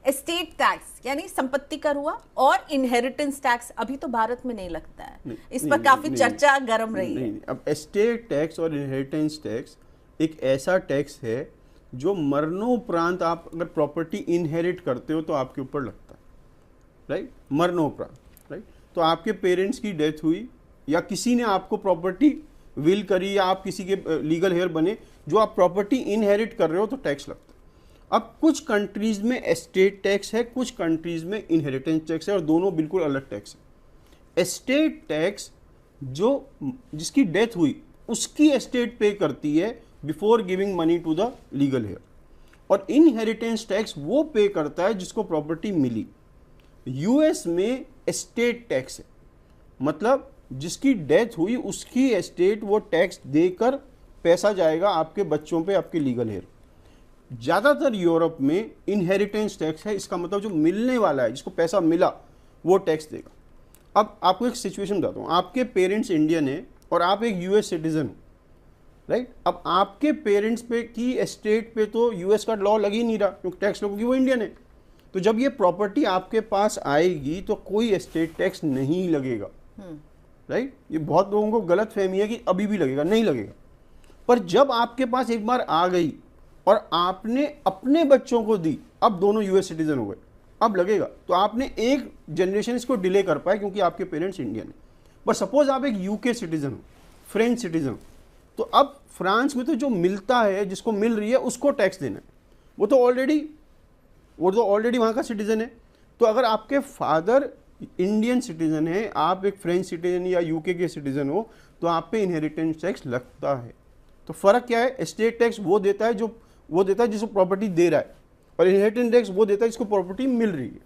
Estate tax यानी संपत्ति कर हुआ, और इनहेरिटेंस टैक्स अभी तो भारत में नहीं लगता है, इस पर काफी चर्चा गर्म रही है। अब एस्टेट टैक्स और इनहेरिटेंस टैक्स एक ऐसा टैक्स है जो मरणोपरांत आप अगर प्रॉपर्टी इनहेरिट करते हो तो आपके ऊपर लगता है, राइट, मरणोपरांत, राइट। तो आपके पेरेंट्स की डेथ हुई या किसी ने आपको प्रॉपर्टी विल करी या आप किसी के लीगल हेयर बने, जो आप प्रॉपर्टी इनहेरिट कर रहे हो तो टैक्स लगता है। अब कुछ कंट्रीज में एस्टेट टैक्स है, कुछ कंट्रीज में इनहेरिटेंस टैक्स है, और दोनों बिल्कुल अलग टैक्स है। एस्टेट टैक्स जो जिसकी डेथ हुई उसकी एस्टेट पे करती है before giving money to the legal heir, और इनहेरिटेंस टैक्स वो पे करता है जिसको प्रॉपर्टी मिली। यूएस में एस्टेट टैक्स है, मतलब जिसकी डेथ हुई उसकी एस्टेट वो टैक्स देकर पैसा जाएगा आपके बच्चों पे, आपके लीगल हेयर। ज़्यादातर यूरोप में इनहेरिटेंस टैक्स है, इसका मतलब जो मिलने वाला है, जिसको पैसा मिला वो टैक्स देगा। अब आपको एक सिचुएशन बताता हूँ, आपके पेरेंट्स इंडियन है और आप एक यूएस सिटीजन हो, राइट। अब आपके पेरेंट्स पे की एस्टेट पे तो यूएस का लॉ लग ही नहीं रहा, क्योंकि टैक्स लोगों की वो इंडियन है। तो जब ये प्रॉपर्टी आपके पास आएगी तो कोई एस्टेट टैक्स नहीं लगेगा, राइट। ये बहुत लोगों को गलत फहमी है कि अभी भी लगेगा, नहीं लगेगा। पर जब आपके पास एक बार आ गई और आपने अपने बच्चों को दी, अब दोनों यूएस सिटीजन हो गए, अब लगेगा। तो आपने एक जनरेशन इसको डिले कर पाए क्योंकि आपके पेरेंट्स इंडियन है। बट सपोज आप एक यूके सिटीजन हो, फ्रेंच सिटीजन हो, तो अब फ्रांस में तो जो मिलता है, जिसको मिल रही है उसको टैक्स देना है। वो तो ऑलरेडी वहाँ का सिटीजन है। तो अगर आपके फादर इंडियन सिटीजन है, आप एक फ्रेंच सिटीजन या यूके के सिटीजन हो, तो आप पे इनहेरिटेंस टैक्स लगता है। तो फर्क क्या है, एस्टेट टैक्स वो देता है जिसको प्रॉपर्टी दे रहा है, और इनहेरिटेंस टैक्स वो देता है जिसको प्रॉपर्टी मिल रही है।